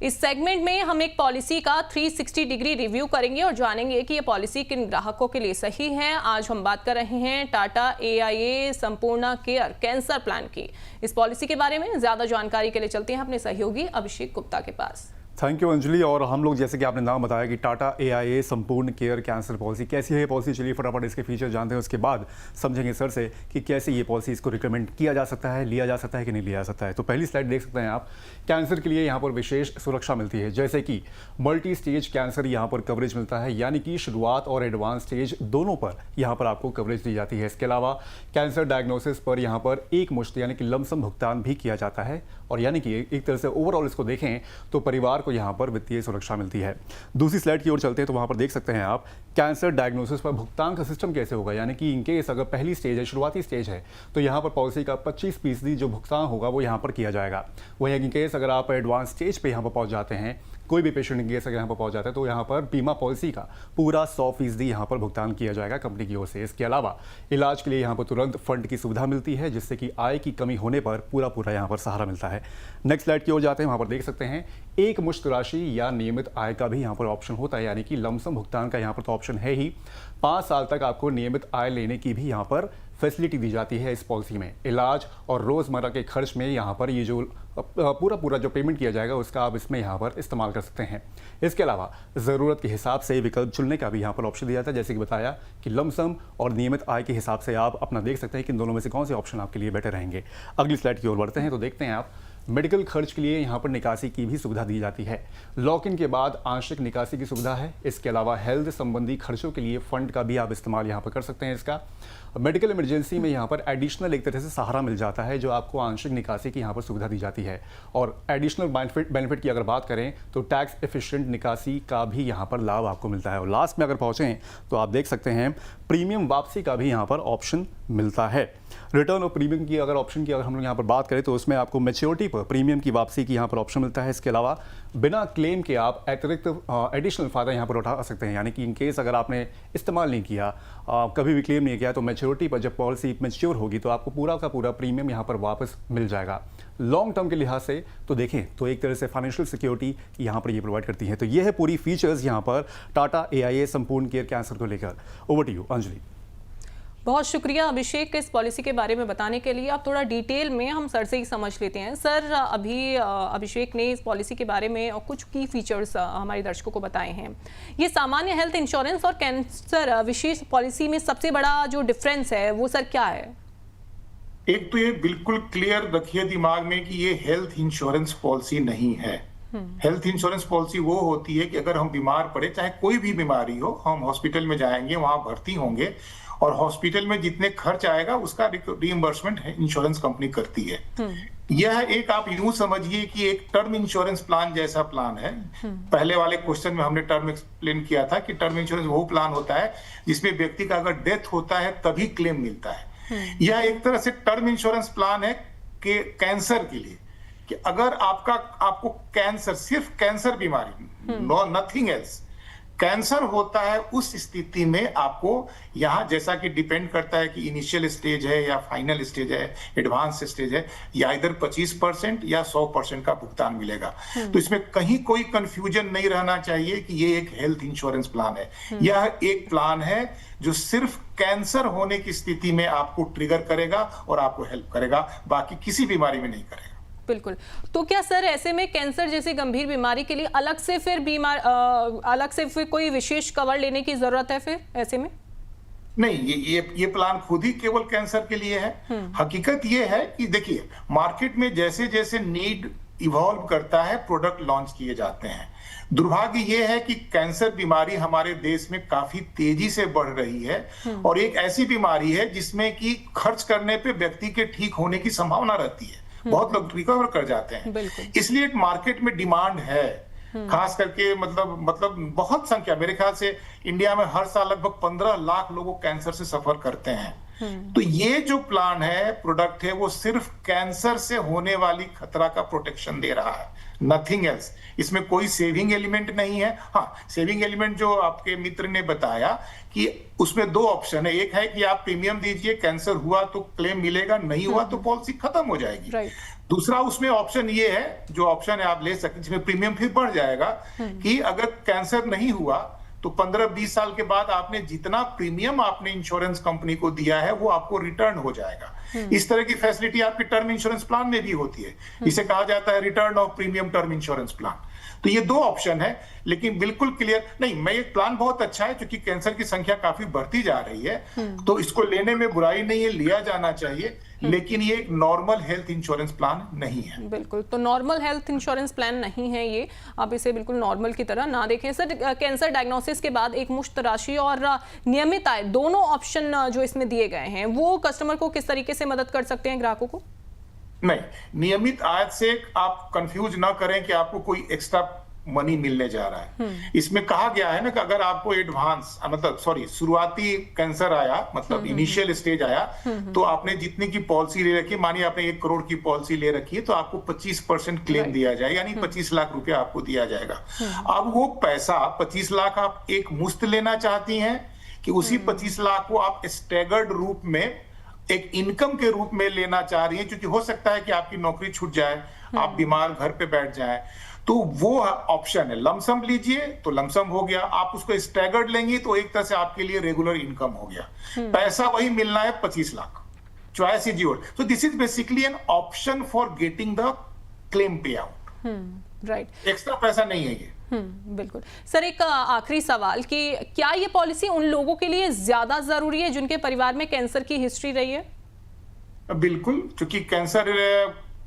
इस सेगमेंट में हम एक पॉलिसी का 360 डिग्री रिव्यू करेंगे और जानेंगे कि ये पॉलिसी किन ग्राहकों के लिए सही है। आज हम बात कर रहे हैं Tata AIA Sampoorna care cancer plan की। इस पॉलिसी के बारे में ज्यादा जानकारी के लिए चलते हैं अपने सहयोगी अभिषेक गुप्ता के पास। Thank you Anjali. और हम लोग जैसे कि आपने नाम बताया कि Tata AIA Sampoorna care cancer policy, कैसी है ये पॉलिसी, चलिए फटाफट इसके फीचर जानते हैं। उसके बाद समझेंगे सर से कि कैसे ये पॉलिसी इसको रिकमेंड किया जा सकता है, लिया जा सकता है कि नहीं लिया जा सकता है। तो पहली स्लाइड देख सकते हैं आप। कैंसर के लिए यहाँ पर विशेष सुरक्षा मिलती है, जैसे कि मल्टी स्टेज कैंसर यहाँ पर कवरेज मिलता है, यानी कि शुरुआत और एडवांस स्टेज दोनों पर यहाँ पर आपको कवरेज दी जाती है। इसके अलावा कैंसर डायग्नोसिस पर यहाँ पर एक मुश्त यानी कि लमसम भुगतान भी किया जाता है, और यानी कि एक तरह से ओवरऑल इसको देखें तो परिवार को यहाँ पर वित्तीय सुरक्षा मिलती है। दूसरी स्लाइड की ओर चलते हैं तो वहाँ पर देख सकते हैं आप कैंसर डायग्नोसिस पर भुगतान का सिस्टम कैसे होगा, यानी कि इनकेस अगर पहली स्टेज है, शुरुआती स्टेज है, तो यहाँ पर पॉलिसी का 25% जो भुगतान होगा वो यहाँ पर किया जाएगा। वहीं इनकेस अगर आप एडवांस स्टेज पे यहाँ पर पहुँच जाते हैं, कोई भी पेशेंट इनकेस अगर यहाँ पर पहुँच जाता है, तो यहाँ पर बीमा पॉलिसी का पूरा 100% यहाँ पर भुगतान किया जाएगा कंपनी की ओर से। इसके अलावा इलाज के लिए यहाँ पर तुरंत फंड की सुविधा मिलती है, जिससे कि आय की कमी होने पर पूरा यहाँ पर सहारा मिलता है। नेक्स्ट स्लाइड की ओर जाते हैं, वहाँ पर देख सकते हैं एक मुश्त राशि या नियमित आय का भी यहाँ पर ऑप्शन होता है, यानी कि लमसम भुगतान का यहाँ पर तो ऑप्शन है ही। 5 साल तक आपको नियमित आय लेने की भी यहाँ पर फैसिलिटी दी जाती है इस पॉलिसी में। इलाज और रोज़मर्रा के खर्च में यहाँ पर ये जो पूरा जो पेमेंट किया जाएगा उसका आप इसमें यहाँ पर इस्तेमाल कर सकते हैं। इसके अलावा ज़रूरत के हिसाब से विकल्प चुनने का भी यहाँ पर ऑप्शन दिया जाता है, जैसे कि बताया कि लमसम और नियमित आय के हिसाब से आप अपना देख सकते हैं कि इन दोनों में से कौन से ऑप्शन आपके लिए बेटर रहेंगे। अगली स्लाइड की ओर बढ़ते हैं तो देखते हैं आप मेडिकल खर्च के लिए यहाँ पर निकासी की भी सुविधा दी जाती है। लॉक इन के बाद आंशिक निकासी की सुविधा है। इसके अलावा हेल्थ संबंधी खर्चों के लिए फंड का भी आप इस्तेमाल यहाँ पर कर सकते हैं। इसका मेडिकल इमरजेंसी में यहाँ पर एडिशनल एक तरह से सहारा मिल जाता है, जो आपको आंशिक निकासी की यहाँ पर सुविधा दी जाती है। और एडिशनल बेनिफिट की अगर बात करें तो टैक्स एफिशिएंट निकासी का भी यहाँ पर लाभ आपको मिलता है। और लास्ट में अगर पहुँचें तो आप देख सकते हैं प्रीमियम वापसी का भी यहाँ पर ऑप्शन मिलता है। रिटर्न और प्रीमियम की अगर ऑप्शन की अगर हम लोग यहाँ पर बात करें तो उसमें आपको मैच्योरिटी पर प्रीमियम की वापसी की यहाँ पर ऑप्शन मिलता है। इसके अलावा बिना क्लेम के आप अतिरिक्त एडिशनल फ़ायदा यहाँ पर उठा सकते हैं, यानी कि इनकेस अगर आपने इस्तेमाल नहीं किया, कभी भी क्लेम नहीं किया, तो मैच्योरिटी पर जब पॉलिसी मैच्योर होगी तो आपको पूरा का पूरा प्रीमियम यहाँ पर वापस मिल जाएगा। लॉन्ग टर्म के लिहाज से तो देखें तो एक तरह से फाइनेंशियल सिक्योरिटी यहाँ पर ये प्रोवाइड करती है। तो ये है पूरी फीचर्स यहाँ पर Tata AIA Sampoorna care cancer को लेकर। Over to you Anjali. बहुत शुक्रिया अभिषेक इस पॉलिसी के बारे में बताने के लिए। अब थोड़ा डिटेल में हम सर से ही समझ लेते हैं। सर, अभी अभिषेक ने इस पॉलिसी के बारे में और कुछ की फीचर्स हमारे दर्शकों को बताए हैं। ये सामान्य हेल्थ इंश्योरेंस और कैंसर विशेष पॉलिसी में सबसे बड़ा जो डिफरेंस है वो सर क्या है? एक तो ये बिल्कुल क्लियर रखिए दिमाग में कि ये हेल्थ इंश्योरेंस पॉलिसी नहीं है। हेल्थ इंश्योरेंस पॉलिसी वो होती है कि अगर हम बीमार पड़े, चाहे कोई भी बीमारी हो, हम हॉस्पिटल में जाएंगे, वहां भर्ती होंगे और हॉस्पिटल में जितने खर्च आएगा उसका रिइंबर्समेंट इंश्योरेंस कंपनी करती है। यह एक आप यूं समझिए कि एक टर्म इंश्योरेंस प्लान जैसा प्लान है। पहले वाले क्वेश्चन में हमने टर्म एक्सप्लेन किया था कि टर्म इंश्योरेंस वो प्लान होता है जिसमें व्यक्ति का अगर डेथ होता है तभी क्लेम मिलता है। यह एक तरह से टर्म इंश्योरेंस प्लान है कि कैंसर के लिए, कि अगर आपको कैंसर, सिर्फ कैंसर बीमारी, नो नथिंग एल्स, कैंसर होता है, उस स्थिति में आपको यहाँ जैसा कि डिपेंड करता है कि इनिशियल स्टेज है या फाइनल स्टेज है, एडवांस स्टेज है, या इधर 25% या 100% का भुगतान मिलेगा। तो इसमें कहीं कोई कंफ्यूजन नहीं रहना चाहिए कि ये एक हेल्थ इंश्योरेंस प्लान है। यह एक प्लान है जो सिर्फ कैंसर होने की स्थिति में आपको ट्रिगर करेगा और आपको हेल्प करेगा, बाकी किसी बीमारी में नहीं करेगा। बिल्कुल। तो क्या सर ऐसे में कैंसर जैसी गंभीर बीमारी के लिए अलग से फिर कोई विशेष कवर लेने की जरूरत है फिर ऐसे में? नहीं, ये प्लान खुद ही केवल कैंसर के लिए है। हकीकत ये है कि देखिए, मार्केट में जैसे जैसे नीड इवॉल्व करता है, प्रोडक्ट लॉन्च किए जाते हैं। दुर्भाग्य ये है कि कैंसर बीमारी हमारे देश में काफी तेजी से बढ़ रही है और एक ऐसी बीमारी है जिसमें कि खर्च करने पे व्यक्ति के ठीक होने की संभावना रहती है। बहुत लोग रिकवर कर जाते हैं। इसलिए मार्केट में डिमांड है, खास करके मतलब बहुत संख्या, मेरे ख्याल से इंडिया में हर साल लगभग 15 लाख लोग कैंसर से सफर करते हैं। तो ये जो प्लान है, प्रोडक्ट है, वो सिर्फ कैंसर से होने वाली खतरा का प्रोटेक्शन दे रहा है, नथिंग एल्स। इसमें कोई सेविंग एलिमेंट नहीं है। हाँ, सेविंग एलिमेंट जो आपके मित्र ने बताया कि उसमें दो ऑप्शन है। एक है कि आप प्रीमियम दीजिए, कैंसर हुआ तो क्लेम मिलेगा, नहीं हुआ तो पॉलिसी खत्म हो जाएगी। दूसरा उसमें ऑप्शन ये है, जो ऑप्शन है आप ले सकते, जिसमें प्रीमियम फिर बढ़ जाएगा, कि अगर कैंसर नहीं हुआ तो 15-20 साल के बाद आपने जितना प्रीमियम आपने इंश्योरेंस कंपनी को दिया है वो आपको रिटर्न हो जाएगा। इस तरह की फैसिलिटी आपके टर्म इंश्योरेंस प्लान में भी होती है। इसे कहा जाता है return of premium term insurance plan. तो ये दो ऑप्शन है, लेकिन बिल्कुल क्लियर नहीं। मैं ये प्लान बहुत अच्छा है क्योंकि कैंसर की संख्या काफी बढ़ती जा रही है, तो इसको लेने में बुराई नहीं है, लिया जाना चाहिए, लेकिन ये एक नॉर्मल हेल्थ इंश्योरेंस प्लान नहीं है। बिल्कुल, तो नॉर्मल हेल्थ इंश्योरेंस प्लान नहीं है ये, आप इसे बिल्कुल नॉर्मल की तरह ना देखें। सर, कैंसर डायग्नोसिस के बाद एक मुश्त राशि और नियमित आय, दोनों ऑप्शन जो इसमें दिए गए हैं, वो कस्टमर को किस तरीके से मदद कर सकते हैं, ग्राहकों को? नहीं, नियमित आय से आप कंफ्यूज ना करें कि आपको कोई एक्स्ट्रा मनी मिलने जा रहा है। इसमें कहा गया है ना कि अगर आपको एडवांस शुरुआती कैंसर आया, मतलब इनिशियल स्टेज आया, तो आपने जितने की पॉलिसी ले रखी, मानिए आपने 1 करोड़ की पॉलिसी ले रखी है, तो आपको 25% क्लेम दिया जाएगा, यानी 25 लाख रुपया आपको दिया जाएगा। अब वो पैसा 25 लाख आप एक मुश्त लेना चाहती हैं कि उसी 25 लाख को आप स्टैगर्ड रूप में एक इनकम के रूप में लेना चाह रही है, क्योंकि हो सकता है कि आपकी नौकरी छूट जाए, आप बीमार घर पे बैठ जाएं, तो वो ऑप्शन है। लमसम लीजिए तो लमसम हो गया, आप उसको स्टैगर्ड लेंगी तो एक तरह से आपके लिए रेगुलर इनकम हो गया। पैसा वही मिलना है 25 lakh, choice is your. So this is basically an option for getting the claim पे आउट। राइट, एक्स्ट्रा पैसा नहीं है ये। बिल्कुल। सर, एक आखिरी सवाल कि क्या ये पॉलिसी उन लोगों के लिए ज्यादा जरूरी है जिनके परिवार में कैंसर की हिस्ट्री रही है? बिल्कुल, क्योंकि कैंसर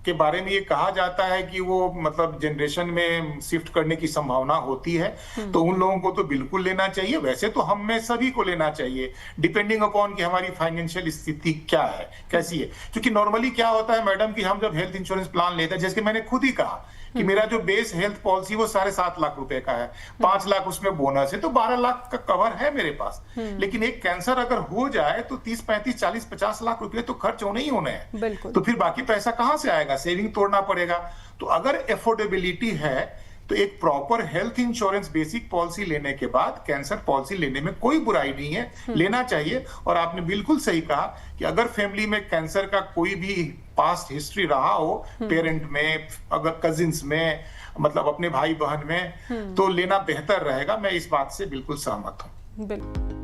के बारे में ये कहा जाता है कि वो मतलब जनरेशन में शिफ्ट करने की संभावना होती है, तो उन लोगों को तो बिल्कुल लेना चाहिए। वैसे तो हम में सभी को लेना चाहिए, डिपेंडिंग अपॉन कि हमारी फाइनेंशियल स्थिति क्या है, कैसी है। क्योंकि नॉर्मली क्या होता है मैडम कि हम जब हेल्थ इंश्योरेंस प्लान लेते हैं, जैसे मैंने खुद ही कहा कि मेरा जो बेस हेल्थ पॉलिसी वो 7.5 लाख रुपए का है, 5 लाख उसमें बोनस है, तो 12 लाख का कवर है मेरे पास। लेकिन एक कैंसर अगर हो जाए तो 30, 35, 40, 50 लाख रुपए तो खर्च होने ही होने हैं, तो फिर बाकी पैसा कहां से आएगा? सेविंग तोड़ना पड़ेगा। तो अगर एफोर्डेबिलिटी है तो एक proper health insurance basic policy लेने के बाद कैंसर पॉलिसी लेने में कोई बुराई नहीं है, लेना चाहिए। और आपने बिल्कुल सही कहा कि अगर फैमिली में कैंसर का कोई भी पास्ट हिस्ट्री रहा हो, पेरेंट में, अगर कजिन्स में, मतलब अपने भाई बहन में, तो लेना बेहतर रहेगा। मैं इस बात से बिल्कुल सहमत हूं। बिल्कुल।